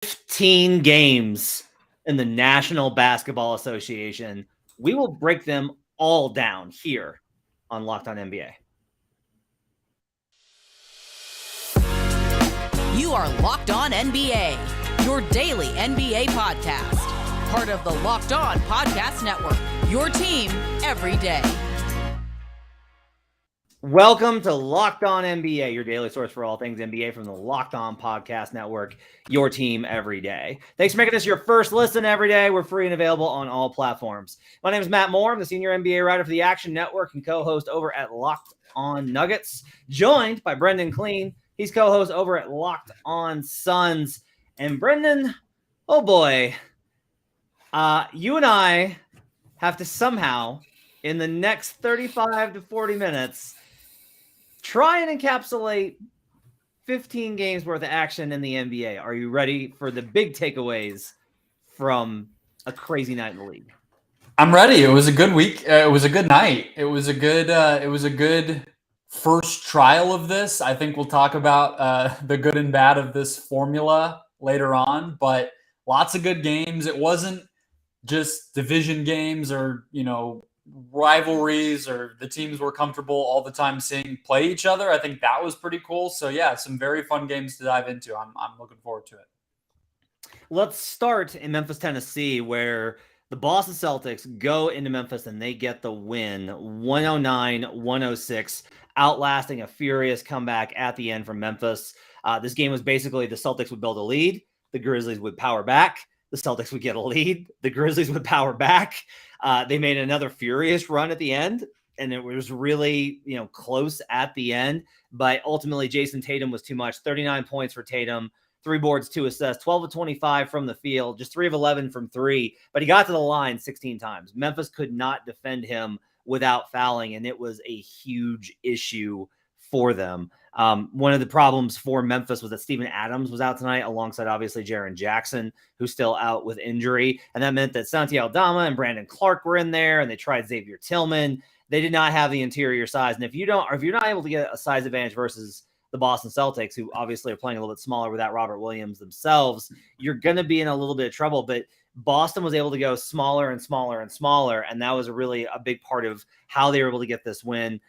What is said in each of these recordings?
15 games in the National Basketball Association. We will break them all down here on Locked On NBA. You are Locked On NBA, your daily NBA podcast. Part of the Locked On Podcast Network, your team every day. Welcome to Locked On NBA, your daily source for all things NBA from the Locked On Podcast Network, your team every day. Thanks for making this your first listen every day. We're free and available on all platforms. My name is Matt Moore. I'm the senior NBA writer for the Action Network and co-host over at Locked On Nuggets, joined by Brendan Clean. He's co-host over at Locked On Suns. And Brendan, oh boy, you and I have to somehow, in the next 35 to 40 minutes, try and encapsulate 15 games worth of action in the NBA. Are you ready for the big takeaways from a crazy night in the league? I'm ready. It was a good week. It was a good night. It was a good first trial of this. I think we'll talk about the good and bad of this formula later on, but lots of good games. It wasn't just division games or, rivalries or the teams were comfortable all the time seeing play each other. I think that was pretty cool. So yeah, some very fun games to dive into. I'm looking forward to it. Let's start in Memphis, Tennessee, where the Boston Celtics go into Memphis and they get the win, 109-106, outlasting a furious comeback at the end from Memphis. This game was basically the Celtics would build a lead, the Grizzlies would power back, the Celtics would get a lead, the Grizzlies would power back. They made another furious run at the end, and it was really, close at the end. But ultimately, Jayson Tatum was too much. 39 points for Tatum, 3 boards, 2 assists, 12 of 25 from the field, just 3 of 11 from 3. But he got to the line 16 times. Memphis could not defend him without fouling, and it was a huge issue for them. One of the problems for Memphis was that Steven Adams was out tonight, alongside obviously Jaren Jackson, who's still out with injury. And that meant that Santi Aldama and Brandon Clark were in there, and they tried Xavier Tillman. They did not have the interior size. And if you're not able to get a size advantage versus the Boston Celtics, who obviously are playing a little bit smaller without Robert Williams themselves, you're going to be in a little bit of trouble. But Boston was able to go smaller and smaller and smaller, and that was really a big part of how they were able to get this win.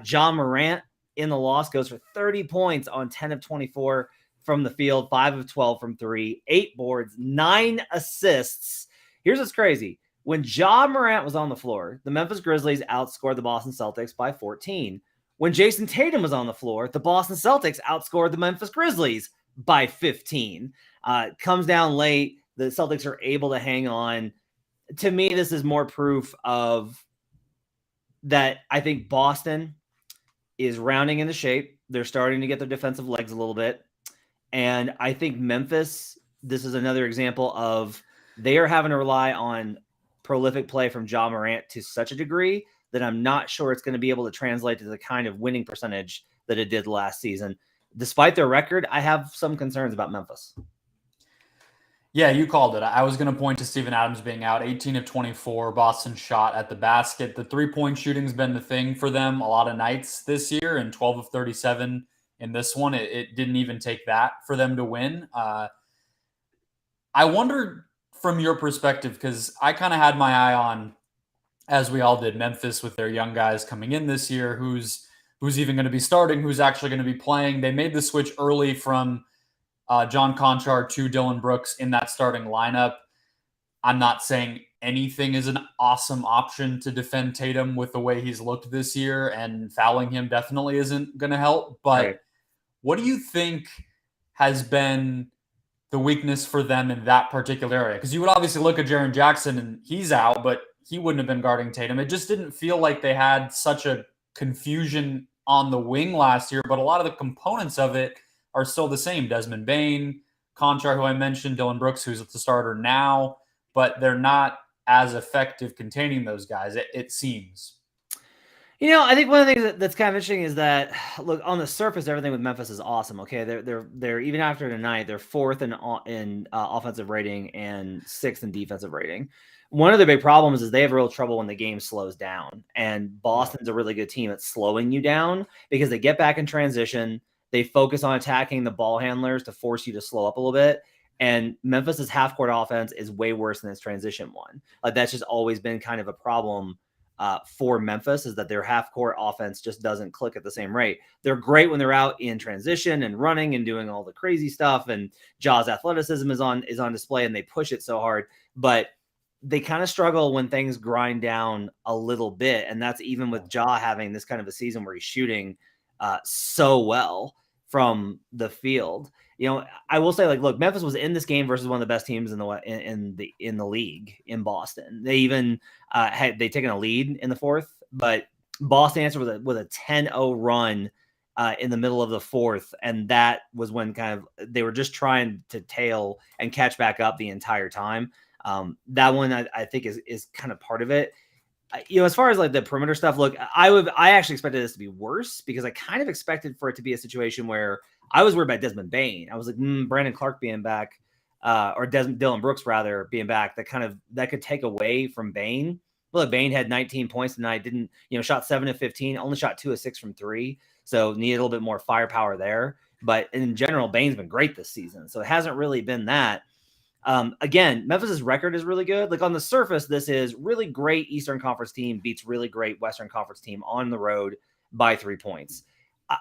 Ja Morant in the loss goes for 30 points on 10 of 24 from the field, 5 of 12 from 3, 8 boards, 9 assists. Here's what's crazy. When Ja Morant was on the floor, the Memphis Grizzlies outscored the Boston Celtics by 14. When Jayson Tatum was on the floor, the Boston Celtics outscored the Memphis Grizzlies by 15. Comes down late. The Celtics are able to hang on. To me, this is more proof of that. I think Boston is rounding into shape. They're starting to get their defensive legs a little bit. And I think Memphis, this is another example of they are having to rely on prolific play from Ja Morant to such a degree that I'm not sure it's going to be able to translate to the kind of winning percentage that it did last season. Despite their record, I have some concerns about Memphis. Yeah, you called it. I was going to point to Steven Adams being out, 18 of 24, Boston shot at the basket. The three-point shooting's been the thing for them a lot of nights this year, and 12 of 37 in this one. It didn't even take that for them to win. I wonder from your perspective, because I kind of had my eye on, as we all did, Memphis with their young guys coming in this year, who's even going to be starting, who's actually going to be playing. They made the switch early from John Conchar to Dillon Brooks in that starting lineup. I'm not saying anything is an awesome option to defend Tatum with the way he's looked this year, and fouling him definitely isn't going to help. But Right. What do you think has been the weakness for them in that particular area? Because you would obviously look at Jaren Jackson and he's out, but he wouldn't have been guarding Tatum. It just didn't feel like they had such a confusion on the wing last year, but a lot of the components of it are still the same. Desmond Bane, Conchar, who I mentioned, Dillon Brooks, who's the starter now, but they're not as effective containing those guys, it seems. I think one of the things that's kind of interesting is that, look, on the surface, everything with Memphis is awesome. Okay, they're even after tonight, they're 4th in offensive rating and 6th in defensive rating. One of the big problems is they have real trouble when the game slows down, and Boston's a really good team at slowing you down because they get back in transition. They focus on attacking the ball handlers to force you to slow up a little bit. And Memphis's half-court offense is way worse than its transition one. Like that's just always been kind of a problem for Memphis, is that their half-court offense just doesn't click at the same rate. They're great when they're out in transition and running and doing all the crazy stuff, and Ja's athleticism is on display, and they push it so hard. But they kind of struggle when things grind down a little bit, and that's even with Ja having this kind of a season where he's shooting so well from the field. I will say, like, look, Memphis was in this game versus one of the best teams in the league in Boston. They even had taken a lead in the fourth, but Boston answered with a 10-0 run in the middle of the fourth, and that was when kind of they were just trying to tail and catch back up the entire time. That one I think is kind of part of it. As far as like the perimeter stuff, look, I actually expected this to be worse, because I kind of expected for it to be a situation where I was worried about Desmond Bane. I was like, Brandon Clark being back, or Dillon Brooks rather being back, that could take away from Bane. Well, Bane had 19 points tonight, didn't, shot 7 of 15, only shot 2 of 6 from 3. So needed a little bit more firepower there. But in general, Bane's been great this season. So it hasn't really been that. Again, Memphis's record is really good. Like on the surface, this is really great Eastern Conference team beats really great Western Conference team on the road by 3 points.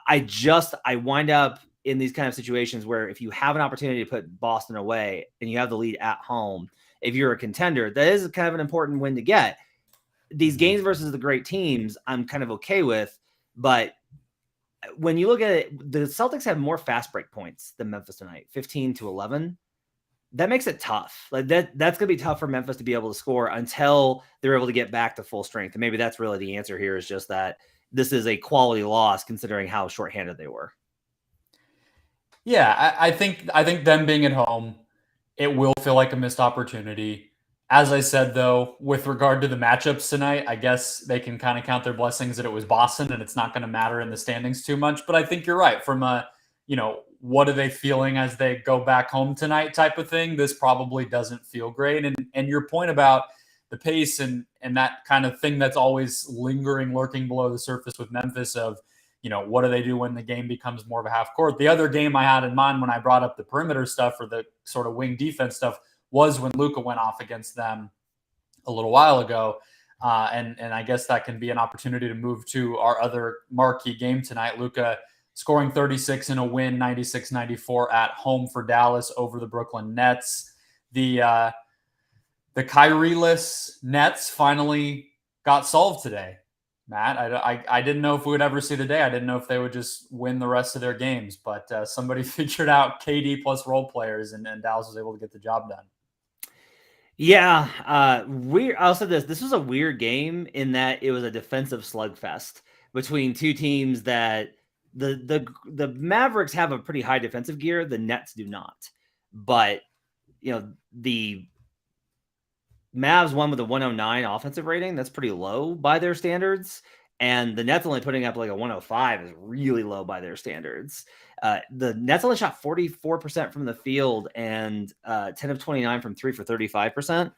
I wind up in these kind of situations where if you have an opportunity to put Boston away and you have the lead at home, if you're a contender, that is kind of an important win to get. These games versus the great teams, I'm kind of okay with, but when you look at it, the Celtics have more fast break points than Memphis tonight, 15-11. That makes it tough. Like that's going to be tough for Memphis to be able to score until they're able to get back to full strength. And maybe that's really the answer here, is just that this is a quality loss considering how shorthanded they were. Yeah, I think them being at home, it will feel like a missed opportunity. As I said, though, with regard to the matchups tonight, I guess they can kind of count their blessings that it was Boston and it's not going to matter in the standings too much. But I think you're right. From a, what are they feeling as they go back home tonight type of thing, this probably doesn't feel great. And your point about the pace and that kind of thing that's always lingering, lurking below the surface with Memphis of, what do they do when the game becomes more of a half court? The other game I had in mind when I brought up the perimeter stuff or the sort of wing defense stuff was when Luka went off against them a little while ago. And I guess that can be an opportunity to move to our other marquee game tonight. Luka scoring 36 in a win, 96-94 at home for Dallas over the Brooklyn Nets. The Kyrie-less Nets finally got solved today. Matt, I didn't know if we would ever see the day. I didn't know if they would just win the rest of their games, but somebody figured out KD plus role players, and Dallas was able to get the job done. Yeah, I'll say this was a weird game in that it was a defensive slugfest between two teams that the Mavericks have a pretty high defensive gear. The Nets do not, but the Mavs won with a 109 offensive rating. That's pretty low by their standards. And the Nets only putting up like a 105 is really low by their standards. The Nets only shot 44% from the field and 10 of 29 from 3 for 35%.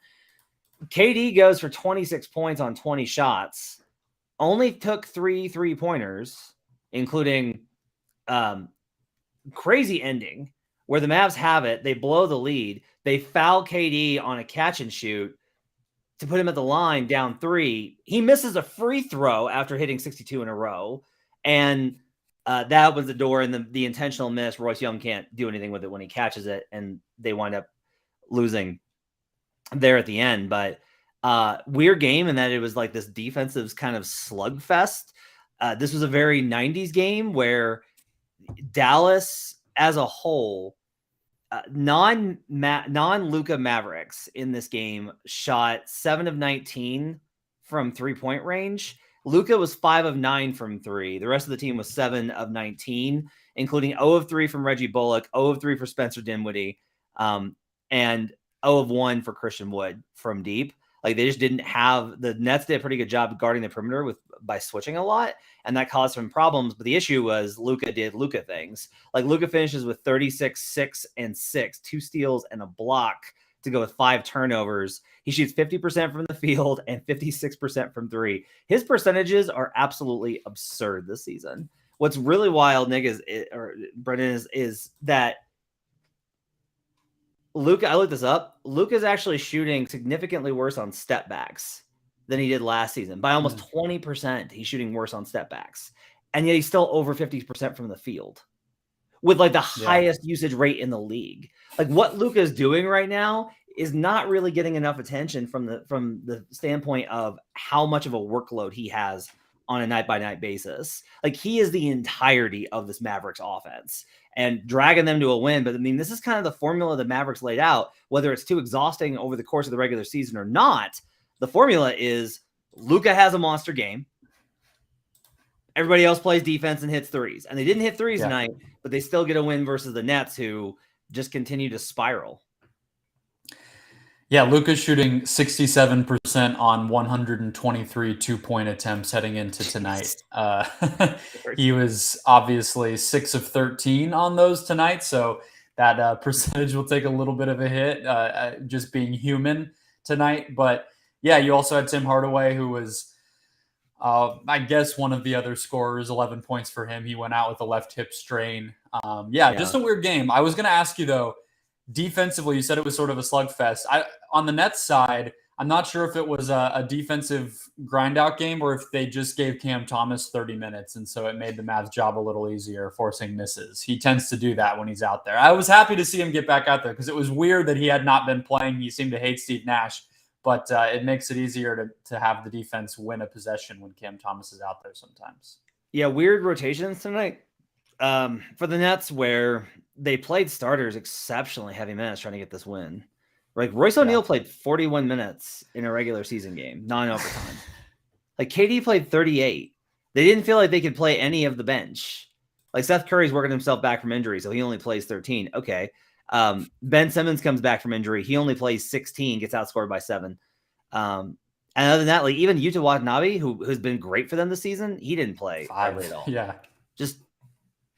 KD goes for 26 points on 20 shots, only took 3 3-pointers, including crazy ending where the Mavs have it. They blow the lead. They foul KD on a catch and shoot to put him at the line down 3. He misses a free throw after hitting 62 in a row. And that was the door, and the intentional miss. Royce Young can't do anything with it when he catches it, and they wind up losing there at the end. But weird game in that it was like this defensive kind of slugfest. This was a very 90s game where Dallas as a whole, non-Luka Mavericks in this game shot 7 of 19 from 3-point range. Luka was 5 of 9 from 3. The rest of the team was 7 of 19, including 0 of 3 from Reggie Bullock, 0 of 3 for Spencer Dinwiddie, and 0 of 1 for Christian Wood from deep. Like they just didn't have, the Nets did a pretty good job guarding the perimeter by switching a lot, and that caused some problems. But the issue was Luka did Luka things. Like Luka finishes with 36, 6, and 6, 2 steals and a block to go with 5 turnovers. He shoots 50% from the field and 56% from 3. His percentages are absolutely absurd this season. What's really wild, Nick, Brendan, is that Luka, I looked this up. Luka's actually shooting significantly worse on step backs than he did last season. By almost 20%, he's shooting worse on step backs. And yet he's still over 50% from the field with like the highest usage rate in the league. Like what Luka is doing right now is not really getting enough attention from the standpoint of how much of a workload he has on a night-by-night basis. Like he is the entirety of this Mavericks offense and dragging them to a win. But I mean, this is kind of the formula the Mavericks laid out, whether it's too exhausting over the course of the regular season or not. The formula is Luka has a monster game. Everybody else plays defense and hits threes. And they didn't hit threes tonight, but they still get a win versus the Nets, who just continue to spiral. Yeah, Luka's shooting 67% on 123 two-point attempts heading into tonight. He was obviously 6 of 13 on those tonight, so that percentage will take a little bit of a hit, just being human tonight. But yeah, you also had Tim Hardaway, who was, I guess, one of the other scorers, 11 points for him. He went out with a left hip strain. Just a weird game. I was going to ask you, though, defensively, you said it was sort of a slugfest. On the Nets side, I'm not sure if it was a defensive grind-out game or if they just gave Cam Thomas 30 minutes, and so it made the Mavs' job a little easier, forcing misses. He tends to do that when he's out there. I was happy to see him get back out there because it was weird that he had not been playing. He seemed to hate Steve Nash, but it makes it easier to have the defense win a possession when Cam Thomas is out there sometimes. Yeah, weird rotations tonight for the Nets where they played starters exceptionally heavy minutes trying to get this win. Like Royce O'Neal played 41 minutes in a regular season game, non-overtime. Like KD played 38. They didn't feel like they could play any of the bench. Like Steph Curry's working himself back from injury, so he only plays 13. Okay. Ben Simmons comes back from injury. He only plays 16, gets outscored by 7. And other than that, like even Yuta Watanabe, who's been great for them this season, he didn't play hardly at all. Yeah. Just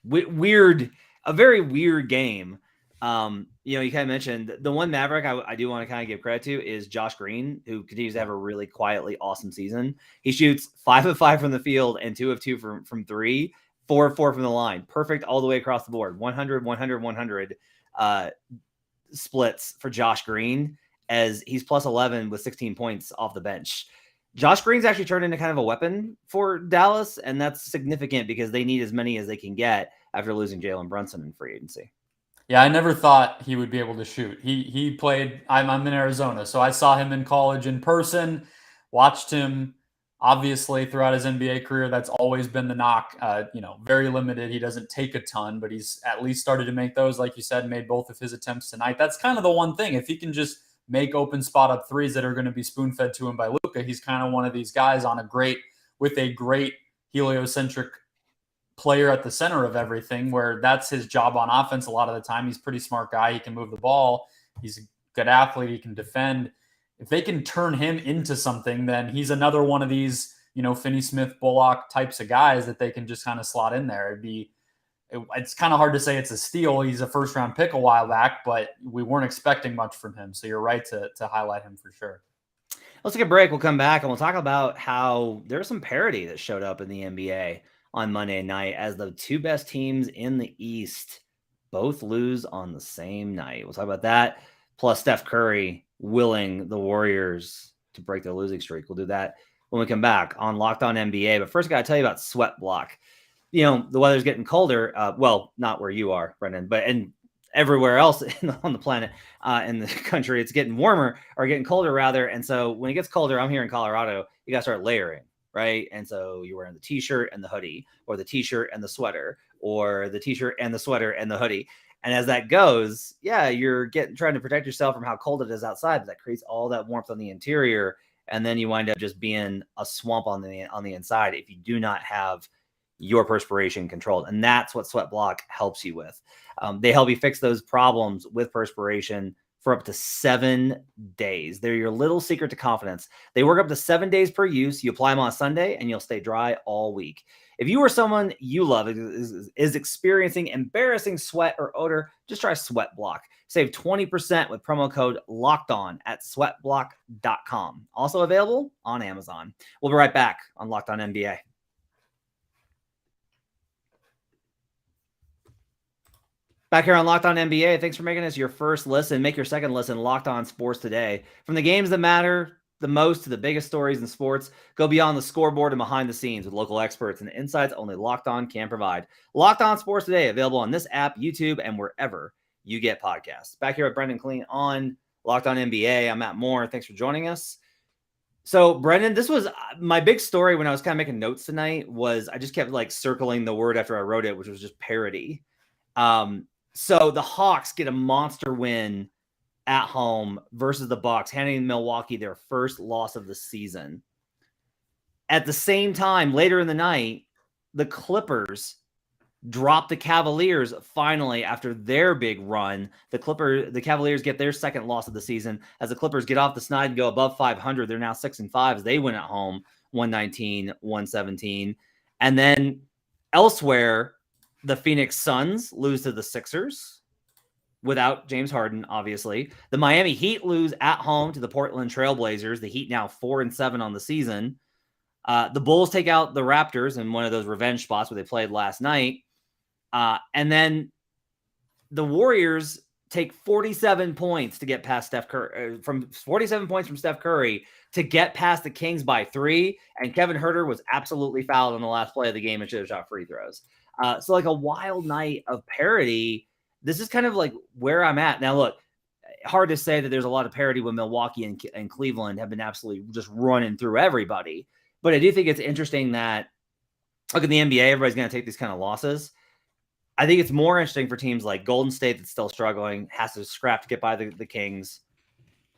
weird, a very weird game. You kind of mentioned the one Maverick I do want to kind of give credit to is Josh Green, who continues to have a really quietly awesome season. He shoots 5 of 5 from the field and 2 of 2 from 3, 4 of 4 from the line. Perfect all the way across the board. 100, 100, 100 splits for Josh Green as he's plus 11 with 16 points off the bench. Josh Green's actually turned into kind of a weapon for Dallas, and that's significant because they need as many as they can get after losing Jalen Brunson in free agency. Yeah, I never thought he would be able to shoot. He played, I'm in Arizona, so I saw him in college in person, watched him obviously throughout his NBA career. That's always been the knock, very limited. He doesn't take a ton, but he's at least started to make those, like you said, made both of his attempts tonight. That's kind of the one thing. If he can just make open spot up threes that are going to be spoon-fed to him by Luka, he's kind of one of these guys with a great heliocentric player at the center of everything, where that's his job on offense a lot of the time. He's a pretty smart guy. He can move the ball. He's a good athlete. He can defend. If they can turn him into something, then he's another one of these, Finney-Smith, Bullock types of guys that they can just kind of slot in there. It's kind of hard to say it's a steal. He's a first-round pick a while back, but we weren't expecting much from him. So you're right to highlight him for sure. Let's take a break. We'll come back and we'll talk about how there's some parity that showed up in the NBA on Monday night as the two best teams in the East both lose on the same night. We'll talk about that, plus Steph Curry willing the Warriors to break their losing streak. We'll do that when we come back on Locked On NBA. But first, I got to tell you about Sweat Block. The weather's getting colder. Well, not where you are, Brendan, but everywhere else on the planet, in the country, it's getting warmer or getting colder rather. And so when it gets colder, I'm here in Colorado, you got to start layering. Right. And so you're wearing the t-shirt and the hoodie, or the t-shirt and the sweater, or the t-shirt and the sweater and the hoodie. And as that goes, you're trying to protect yourself from how cold it is outside, but that creates all that warmth on the interior. And then you wind up just being a swamp on the inside if you do not have your perspiration controlled. And that's what Sweat Block helps you with. They help you fix those problems with perspiration for up to 7 days. They're your little secret to confidence. They work up to 7 days per use. You apply them on Sunday and you'll stay dry all week. If you or someone you love is experiencing embarrassing sweat or odor, just try Sweat Block. Save 20% with promo code LOCKEDON at sweatblock.com. Also available on Amazon. We'll be right back on Locked On NBA. Back here on Locked On NBA, thanks for making us your first listen. Make your second listen Locked On Sports Today. From the games that matter the most to the biggest stories in sports, go beyond the scoreboard and behind the scenes with local experts and insights only Locked On can provide. Locked On Sports Today, available on this app, YouTube, and wherever you get podcasts. Back here with Brendan Clean on Locked On NBA. I'm Matt Moore. Thanks for joining us. So, Brendan, this was my big story when I was kind of making notes tonight. Was I just kept like circling the word after I wrote it, which was just parity. So the Hawks get a monster win at home versus the Bucks, handing Milwaukee their first loss of the season. At the same time, later in the night, the Clippers drop the Cavaliers finally after their big run. The Cavaliers get their second loss of the season as the Clippers get off the snide and go above 500. They're now 6-5 as they win at home, 119-117. And then elsewhere, the Phoenix Suns lose to the Sixers without James Harden, obviously. The Miami Heat lose at home to the Portland Trail Blazers. The Heat now 4-7 on the season. The Bulls take out the Raptors in one of those revenge spots where they played last night. And then the Warriors take 47 points to get past Steph Curry, from 47 points from Steph Curry to get past the Kings by 3. And Kevin Huerter was absolutely fouled on the last play of the game and should have shot free throws. So like a wild night of parity. This is kind of like where I'm at. Now, look, hard to say that there's a lot of parity when Milwaukee and Cleveland have been absolutely just running through everybody. But I do think it's interesting that, look, in the NBA, everybody's going to take these kind of losses. I think it's more interesting for teams like Golden State that's still struggling, has to scrap to get by the Kings.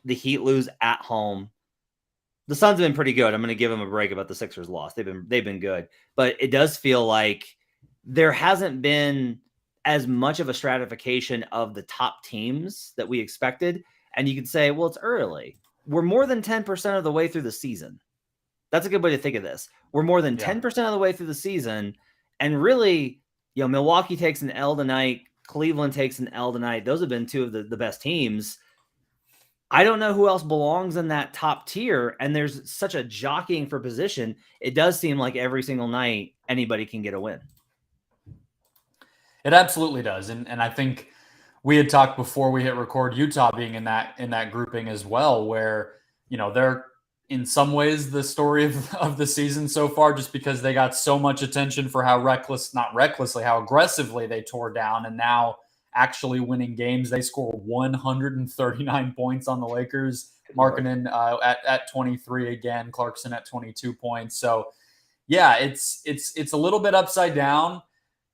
The Heat lose at home. The Suns have been pretty good. I'm going to give them a break about the Sixers loss. They've been good. But it does feel like there hasn't been as much of a stratification of the top teams that we expected. And you could say, well, it's early. We're more than 10% of the way through the season. That's a good way to think of this. We're more than 10% of the way through the season. And really, Milwaukee takes an L tonight. Cleveland takes an L tonight. Those have been two of the best teams. I don't know who else belongs in that top tier. And there's such a jockeying for position. It does seem like every single night, anybody can get a win. It absolutely does. And I think we had talked before we hit record, Utah being in that grouping as well, where, they're in some ways the story of the season so far, just because they got so much attention for how how aggressively they tore down, and now actually winning games. They score 139 points on the Lakers, Markkanen at 23 again, Clarkson at 22 points. So yeah, it's a little bit upside down.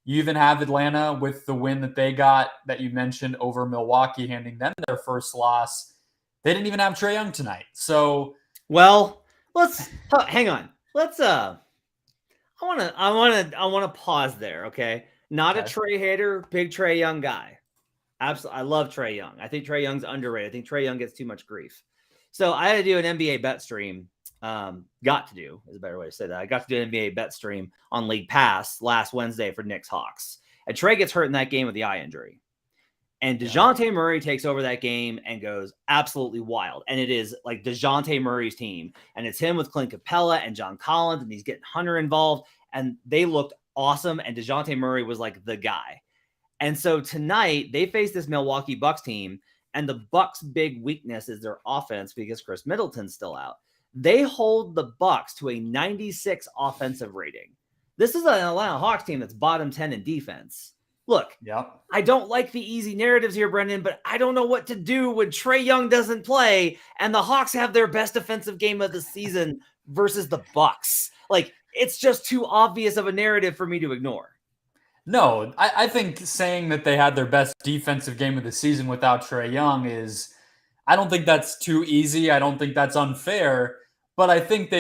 You even have Atlanta with the win that they got that you mentioned over Milwaukee, handing them their first loss. They didn't even have Trae Young tonight. So, well, let's hang on. Let's I want to pause there, okay? Not a Trae hater, big Trae Young guy. Absolutely. I love Trae Young. I think Trae Young's underrated. I think Trae Young gets too much grief. So, I had to do an NBA bet stream. Got to do is a better way to say that. I got to do an NBA bet stream on League Pass last Wednesday for Knicks Hawks. And Trae gets hurt in that game with the eye injury. And DeJounte Murray takes over that game and goes absolutely wild. And it is like DeJounte Murray's team. And it's him with Clint Capella and John Collins, and he's getting Hunter involved. And they looked awesome. And DeJounte Murray was like the guy. And so tonight they face this Milwaukee Bucks team. And the Bucks' big weakness is their offense because Chris Middleton's still out. They hold the Bucks to a 96 offensive rating. This is an Atlanta Hawks team that's bottom 10 in defense. Look, I don't like the easy narratives here, Brendan, but I don't know what to do when Trae Young doesn't play and the Hawks have their best defensive game of the season versus the Bucks. Like, it's just too obvious of a narrative for me to ignore. No, I think saying that they had their best defensive game of the season without Trae Young is, I don't think that's too easy. I don't think that's unfair. But I think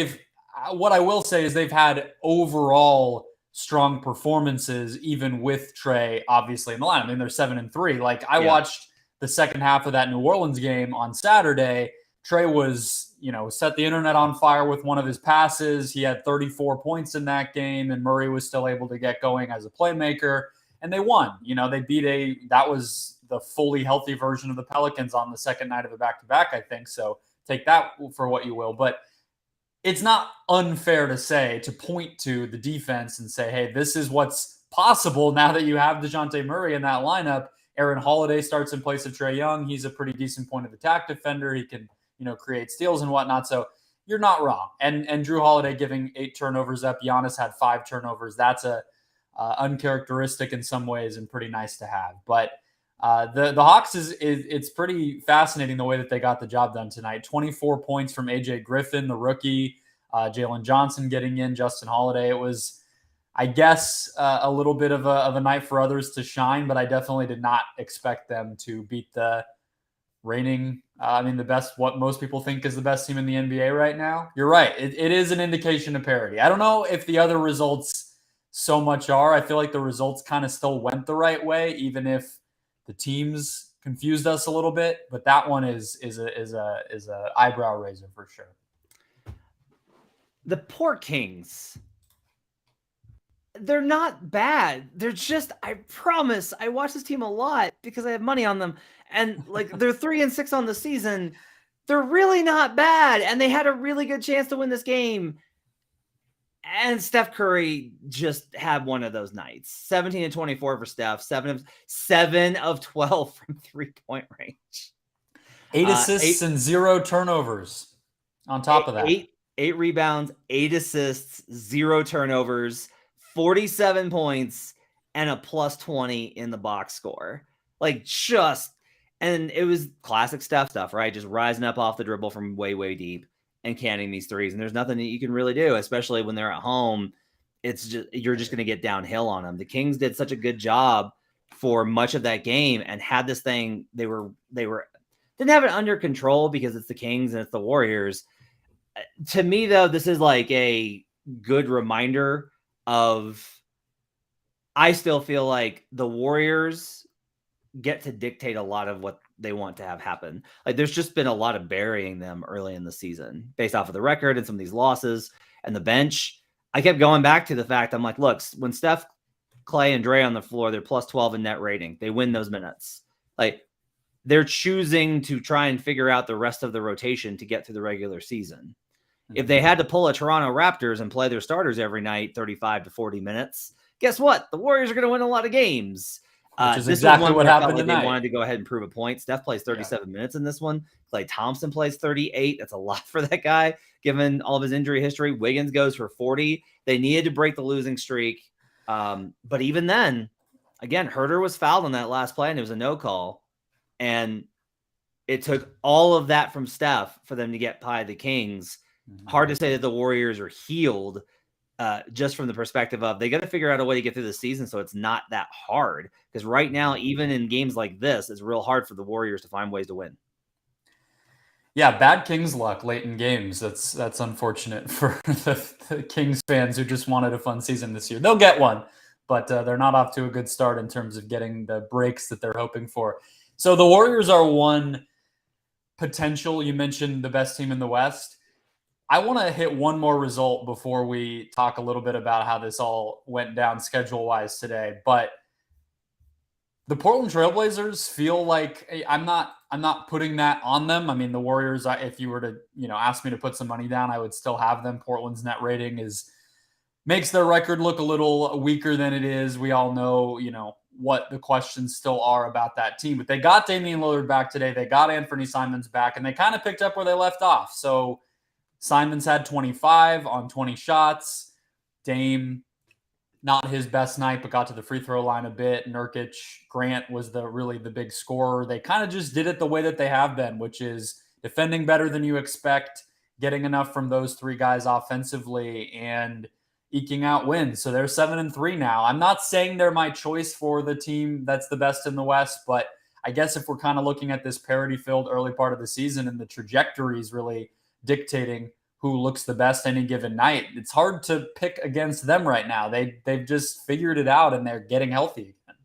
what I will say is they've had overall strong performances, even with Trae, obviously, in the line. I mean, they're 7-3. Like, I watched the second half of that New Orleans game on Saturday. Trae was, set the internet on fire with one of his passes. He had 34 points in that game, and Murray was still able to get going as a playmaker, and they won. They beat that was the fully healthy version of the Pelicans on the second night of a back-to-back, I think. So take that for what you will. But it's not unfair to point to the defense and say, hey, this is what's possible now that you have DeJounte Murray in that lineup. Aaron Holiday starts in place of Trae Young. He's a pretty decent point of attack defender. He can, create steals and whatnot. So you're not wrong. And Drew Holiday giving 8 turnovers up. Giannis had 5 turnovers. That's a uncharacteristic in some ways and pretty nice to have. But the Hawks it's pretty fascinating the way that they got the job done tonight. 24 points from AJ Griffin, the rookie, Jalen Johnson getting in, Justin Holiday. It was, I guess, a little bit of a night for others to shine, but I definitely did not expect them to beat the reigning, the best, what most people think is the best team in the NBA right now. You're right. It is an indication of parity. I don't know if the other results so much are. I feel like the results kind of still went the right way, even if the teams confused us a little bit. But that one is a eyebrow raiser for sure. The poor Kings. They're not bad. They're just, I promise, I watch this team a lot because I have money on them. And like they're 3-6 on the season. They're really not bad. And they had a really good chance to win this game. And Steph Curry just had one of those nights. 17 and 24 for Steph. 7 of 12 from 3-point range. 8 assists and 0 turnovers on top of that. 8 rebounds, 8 assists, 0 turnovers, 47 points, and a plus 20 in the box score. And it was classic Steph stuff, right? Just rising up off the dribble from way, way deep and canning these threes. And there's nothing that you can really do, especially when they're at home. It's just, you're just going to get downhill on them. The Kings did such a good job for much of that game and had this thing. They didn't have it under control because it's the Kings and it's the Warriors. To me, though, this is like a good reminder of, I still feel like the Warriors get to dictate a lot of what they want to have happen. Like there's just been a lot of burying them early in the season based off of the record and some of these losses and the bench. I kept going back to the fact, I'm like, look, when Steph, Clay, and Dre on the floor, they're plus 12 in net rating. They win those minutes. Like they're choosing to try and figure out the rest of the rotation to get through the regular season. If they had to pull a Toronto Raptors and play their starters every night, 35 to 40 minutes, guess what? The Warriors are going to win a lot of games. Which is exactly what happened tonight. They wanted to go ahead and prove a point. Steph plays 37 minutes in this one. Klay Thompson plays 38. That's a lot for that guy, given all of his injury history. Wiggins goes for 40. They needed to break the losing streak. But even then, again, Herter was fouled on that last play, and it was a no call. And it took all of that from Steph for them to get by the Kings. Hard to say that the Warriors are healed just from the perspective of they got to figure out a way to get through the season so it's not that hard. Because right now, even in games like this, it's real hard for the Warriors to find ways to win. Yeah, bad Kings luck late in games. That's unfortunate for the Kings fans who just wanted a fun season this year. They'll get one, but they're not off to a good start in terms of getting the breaks that they're hoping for. So the Warriors are one potential. You mentioned the best team in the West. I want to hit one more result before we talk a little bit about how this all went down schedule-wise today. But the Portland Trailblazers feel like I'm not putting that on them. I mean, the Warriors, if you were to ask me to put some money down, I would still have them. Portland's net rating makes their record look a little weaker than it is. We all know what the questions still are about that team. But they got Damian Lillard back today. They got Anthony Simons back, and they kind of picked up where they left off. So Simons had 25 on 20 shots. Dame, not his best night, but got to the free throw line a bit. Nurkic, Grant was really the big scorer. They kind of just did it the way that they have been, which is defending better than you expect, getting enough from those three guys offensively, and eking out wins. So they're 7-3 now. I'm not saying they're my choice for the team that's the best in the West, but I guess if we're kind of looking at this parity-filled early part of the season and the trajectories really dictating who looks the best any given night, it's hard to pick against them right now. They've just figured it out and they're getting healthy again.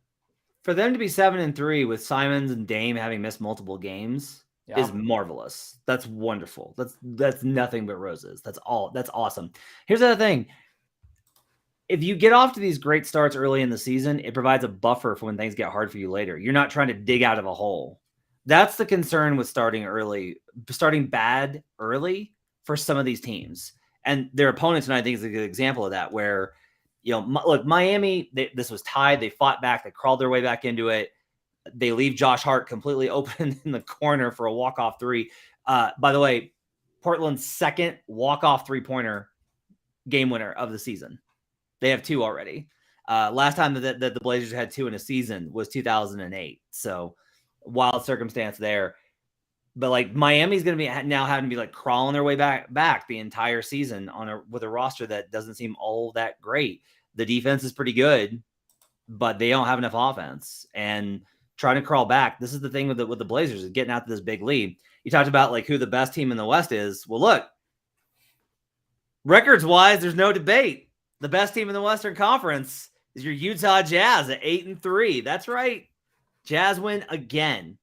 For them to be 7-3 with Simons and Dame having missed multiple games is marvelous. That's wonderful. That's nothing but roses. That's awesome. Here's the other thing. If you get off to these great starts early in the season, it provides a buffer for when things get hard for you later. You're not trying to dig out of a hole. That's the concern with starting bad early for some of these teams. And their opponents, and I think is a good example of that, where, look, Miami, this was tied. They fought back. They crawled their way back into it. They leave Josh Hart completely open in the corner for a walk-off three. By the way, Portland's second walk-off three-pointer game winner of the season. They have 2 already. Last time that the Blazers had 2 in a season was 2008. So wild circumstance there. But like Miami's going to be now having to be like crawling their way back the entire season with a roster that doesn't seem all that great. The defense is pretty good, but they don't have enough offense. And trying to crawl back, this is the thing with the Blazers, is getting out to this big lead. You talked about like who the best team in the West is. Well, look, records wise, there's no debate. The best team in the Western Conference is your Utah Jazz at 8-3. That's right. Jazz win again.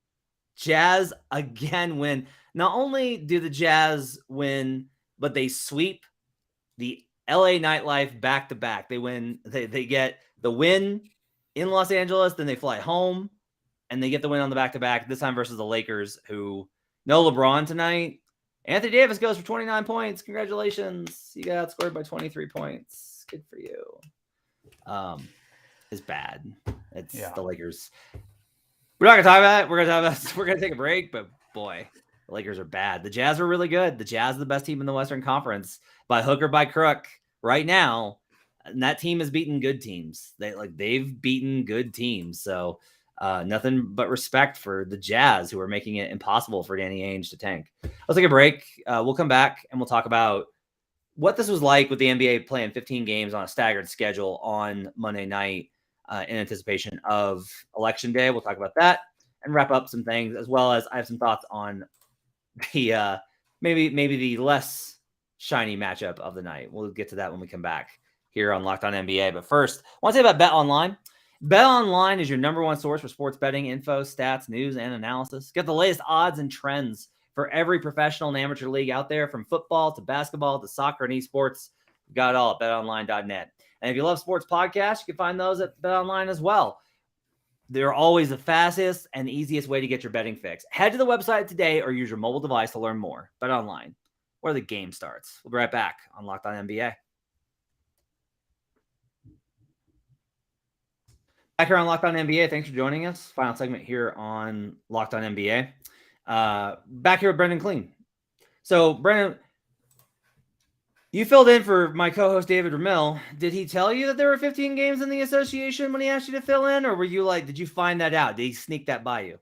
Jazz again win. Not only do the Jazz win, but they sweep the LA nightlife back to back. They win. They get the win in Los Angeles, then they fly home, and they get the win on the back to back. This time versus the Lakers, who no LeBron tonight. Anthony Davis goes for 29 points. Congratulations. You got outscored by 23 points. Good for you. It's bad. It's the Lakers. We're not going to talk about it. We're going to take a break, but boy, the Lakers are bad. The Jazz are really good. The Jazz are the best team in the Western Conference by hook or by crook right now. And that team has beaten good teams. They've beaten good teams. So nothing but respect for the Jazz, who are making it impossible for Danny Ainge to tank. Let's take a break. We'll come back and we'll talk about what this was like with the NBA playing 15 games on a staggered schedule on Monday night in anticipation of Election Day. We'll talk about that and wrap up some things, as well as I have some thoughts on the maybe the less shiny matchup of the night. We'll get to that when we come back here on Locked On NBA. But first, I want to say about BetOnline. BetOnline is your number one source for sports betting info, stats, news, and analysis. Get the latest odds and trends for every professional and amateur league out there, from football to basketball to soccer and esports. We've got it all at betonline.net. And if you love sports podcasts, you can find those at BetOnline as well. They're always the fastest and easiest way to get your betting fix. Head to the website today or use your mobile device to learn more. BetOnline, where the game starts. We'll be right back on Locked On NBA. Back here on Locked On NBA. Thanks for joining us. Final segment here on Locked On NBA. Back here with Brendan Clean. So, Brendan, you filled in for my co-host David Ramil. Did he tell you that there were 15 games in the association when he asked you to fill in, or were you like, did you find that out? Did he sneak that by you?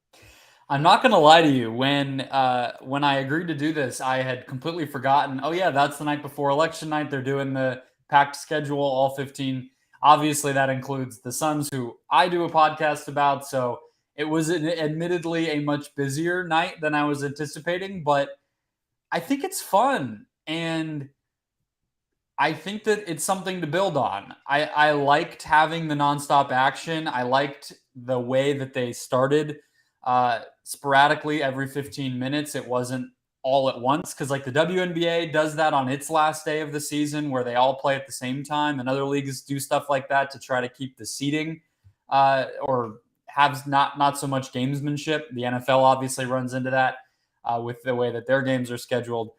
I'm not going to lie to you. When I agreed to do this, I had completely forgotten. Oh yeah, that's the night before election night. They're doing the packed schedule, all 15. Obviously, that includes the Suns, who I do a podcast about. So it was admittedly a much busier night than I was anticipating, but I think it's fun. And I think that it's something to build on. I liked having the nonstop action. I liked the way that they started sporadically every 15 minutes. It wasn't all at once, because like the WNBA does that on its last day of the season, where they all play at the same time, and other leagues do stuff like that to try to keep the seeding or have not so much gamesmanship. The NFL obviously runs into that with the way that their games are scheduled.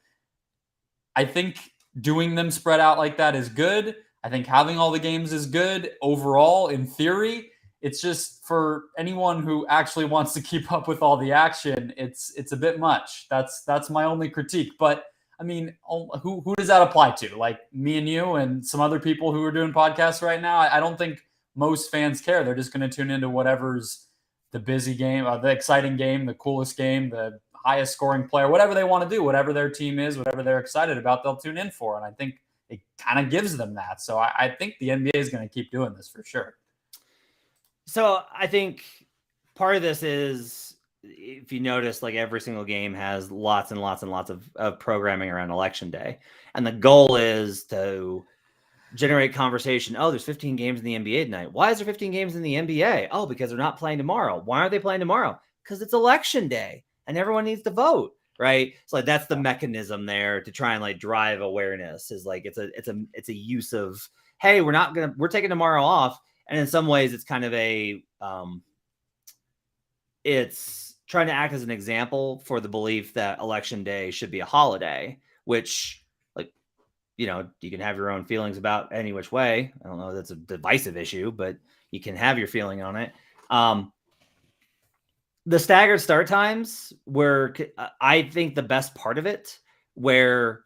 I think doing them spread out like that is good. I think having all the games is good overall in theory. It's just for anyone who actually wants to keep up with all the action, it's a bit much. That's my only critique. But I mean, who does that apply to? Like me and you and some other people who are doing podcasts right now? I don't think most fans care. They're just going to tune into whatever's the busy game, the exciting game, the coolest game, the highest scoring player, whatever they want to do, whatever their team is, whatever they're excited about, they'll tune in for. And I think it kind of gives them that. So I think the NBA is going to keep doing this for sure. So I think part of this is, if you notice, like every single game has lots and lots and lots of programming around election day. And the goal is to generate conversation. Oh, there's 15 games in the NBA tonight. Why is there 15 games in the NBA? Oh, because they're not playing tomorrow. Why aren't they playing tomorrow? Because it's election day and everyone needs to vote, right? So like that's the mechanism there to try and like drive awareness. Is like it's a use of, hey, we're taking tomorrow off. And in some ways, it's kind of it's trying to act as an example for the belief that election day should be a holiday, which, like, you know, you can have your own feelings about any which way. I don't know if that's a divisive issue, but you can have your feeling on it. The staggered start times were, I think, the best part of it, where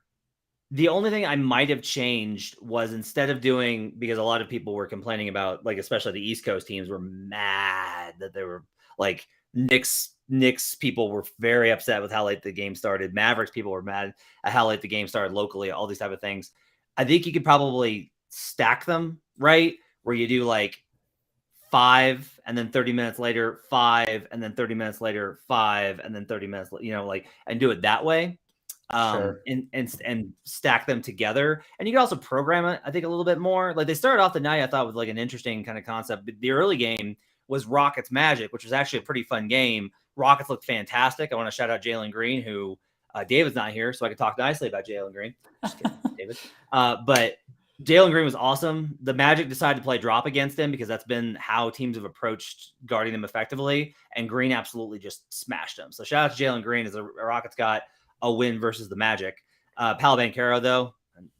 the only thing I might have changed was instead of doing, because a lot of people were complaining about, like, especially the East Coast teams were mad that they were like Knicks people were very upset with how late the game started. Mavericks people were mad at how late the game started locally, all these type of things. I think you could probably stack them, right? Where you do like 5 and then 30 minutes later, 5 and then 30 minutes later, 5 and then 30 minutes, like, and do it that way. Sure. And stack them together. And you can also program it, I think, a little bit more. Like, they started off the night, I thought, with like an interesting kind of concept. But the early game was Rockets Magic, which was actually a pretty fun game. Rockets looked fantastic. I want to shout out Jalen Green, who David's not here, so I can talk nicely about Jalen Green. Just kidding, David. But Jalen Green was awesome. The Magic decided to play drop against him because that's been how teams have approached guarding them effectively. And Green absolutely just smashed him. So shout out to Jalen Green as the Rockets got a win versus the Magic. Paolo Banchero, though,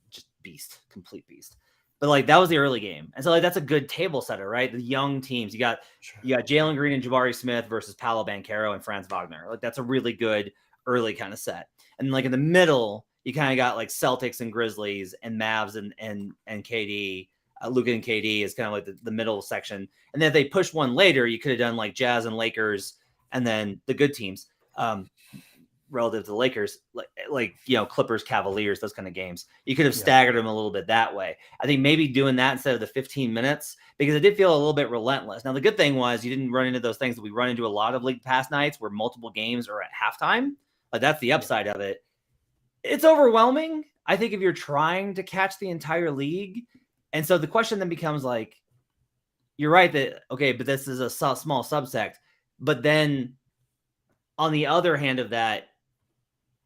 just beast, complete beast. But like, that was the early game, and so like, that's a good table setter, right? The young teams, you got Jalen Green and Jabari Smith versus Paolo Banchero and Franz Wagner. Like, that's a really good early kind of set. And like in the middle, you kind of got like Celtics and Grizzlies and Mavs and KD. Luka and KD is kind of like the middle section. And then if they push one later, you could have done like Jazz and Lakers, and then the good teams. Relative to the Lakers, like Clippers, Cavaliers, those kind of games. You could have staggered them a little bit that way. I think maybe doing that instead of the 15 minutes, because it did feel a little bit relentless. Now, the good thing was you didn't run into those things that we run into a lot of league pass nights where multiple games are at halftime. Like, that's the upside of it. It's overwhelming, I think, if you're trying to catch the entire league. And so the question then becomes like, you're right that, okay, but this is a small subsect. But then on the other hand of that,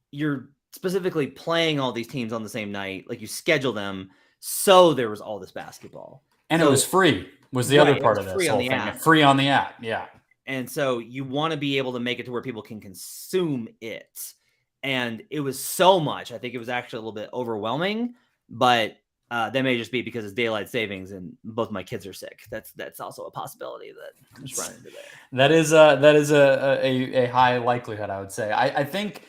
you're specifically playing all these teams on the same night. Like, you schedule them, so there was all this basketball. And it was free, was the other part of this whole thing. Free on the app, yeah. And so you want to be able to make it to where people can consume it. And it was so much. I think it was actually a little bit overwhelming, but that may just be because it's daylight savings and both my kids are sick. That's also a possibility that I'm just running into there. That is a high likelihood, I would say. I think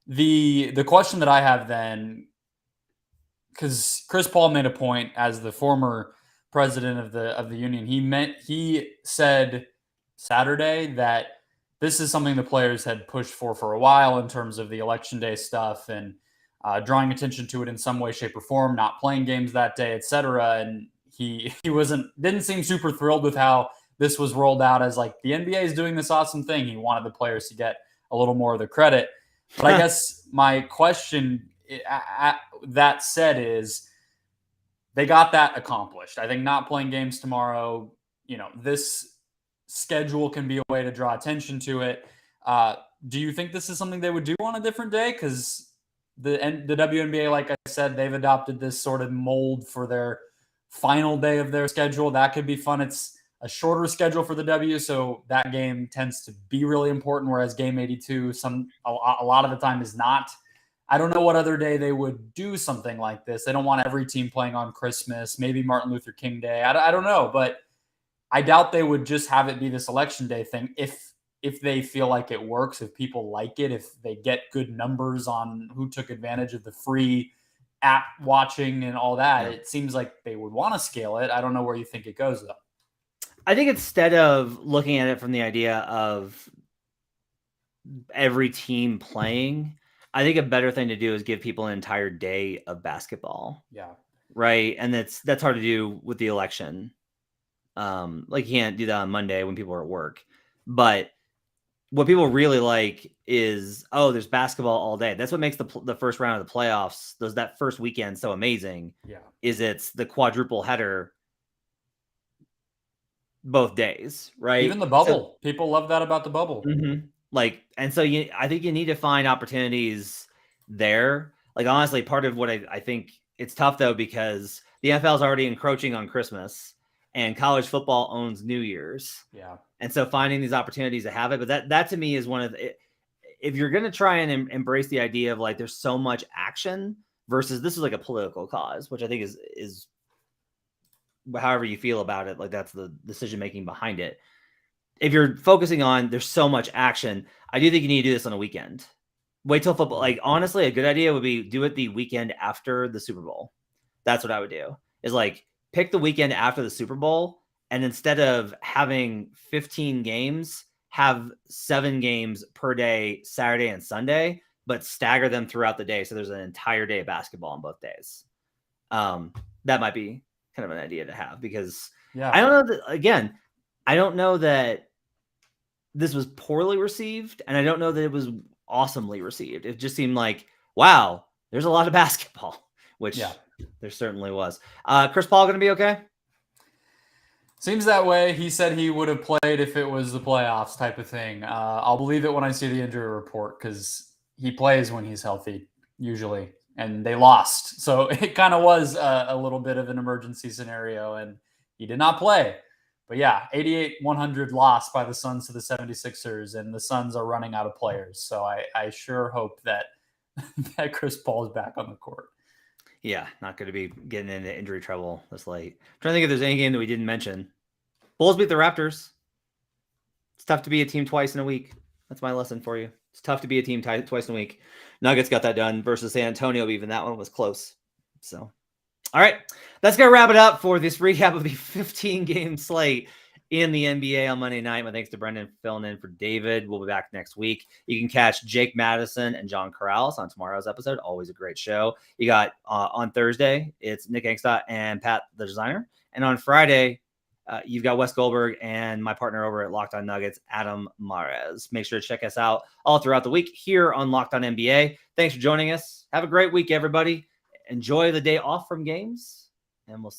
the question that I have then, because Chris Paul made a point as the former president of the union, he said Saturday that this is something the players had pushed for a while in terms of the election day stuff and drawing attention to it in some way, shape, or form, not playing games that day, etc. And he didn't seem super thrilled with how this was rolled out as like the NBA is doing this awesome thing. He wanted the players to get a little more of the credit. But I guess my question, that said, is they got that accomplished. I think not playing games tomorrow, this schedule can be a way to draw attention to it. Do you think this is something they would do on a different day? Because the WNBA, like I said, they've adopted this sort of mold for their final day of their schedule. That could be fun. It's a shorter schedule for the W, so that game tends to be really important, whereas game 82 a lot of the time is not. I don't know what other day they would do something like this. They don't want every team playing on Christmas, maybe Martin Luther King Day. I don't know, but I doubt they would just have it be this election day thing if they feel like it works, if people like it, if they get good numbers on who took advantage of the free app watching and all that. It seems like they would want to scale it. I don't know where you think it goes, though. I think instead of looking at it from the idea of every team playing, I think a better thing to do is give people an entire day of basketball. Yeah. Right. And that's hard to do with the election. Like, you can't do that on Monday when people are at work. But what people really like is, there's basketball all day. That's what makes the first round of the playoffs, that first weekend, so amazing. Yeah. Is it's the quadruple header both days, right? Even the bubble. People love that about the bubble. Mm-hmm. Like, and so I think you need to find opportunities there. Like, honestly, part of what I think it's tough, though, because the NFL is already encroaching on Christmas and college football owns New Year's. Yeah. And so finding these opportunities to have it, but that to me is one of if you're going to try and embrace the idea of like, there's so much action versus this is like a political cause, which I think is however you feel about it. Like, that's the decision-making behind it. if you're focusing on there's so much action, I do think you need to do this on a weekend. Wait till football. Like, honestly, a good idea would be do it the weekend after the Super Bowl. That's what I would do, is like pick the weekend after the Super Bowl. And instead of having 15 games, have 7 games per day, Saturday and Sunday, but stagger them throughout the day. So there's an entire day of basketball on both days. That might be kind of an idea to have, because I don't know that, again, I don't know that this was poorly received, and I don't know that it was awesomely received. It just seemed like, wow, there's a lot of basketball, which there certainly was. Chris Paul going to be okay? Seems that way. He said he would have played if it was the playoffs type of thing. I'll believe it when I see the injury report, because he plays when he's healthy usually, and they lost. So it kind of was a little bit of an emergency scenario, and he did not play. But yeah, 88-100 loss by the Suns to the 76ers, and the Suns are running out of players. So I sure hope that Chris Paul is back on the court. Yeah, not going to be getting into injury trouble this late. I'm trying to think if there's any game that we didn't mention. Bulls beat the Raptors. It's tough to be a team twice in a week. That's my lesson for you. It's tough to be a team twice in a week. Nuggets got that done versus San Antonio. Even that one was close. So, all right, that's going to wrap it up for this recap of the 15-game slate in the NBA on Monday night. My thanks to Brendan for filling in for David. We'll be back next week. You can catch Jake Madison and John Corrales on tomorrow's episode. Always a great show. You got on Thursday, it's Nick Angstad and Pat the Designer. And on Friday, you've got Wes Goldberg and my partner over at Locked On Nuggets, Adam Mares. Make sure to check us out all throughout the week here on Locked On NBA. Thanks for joining us. Have a great week, everybody. Enjoy the day off from games, and we'll see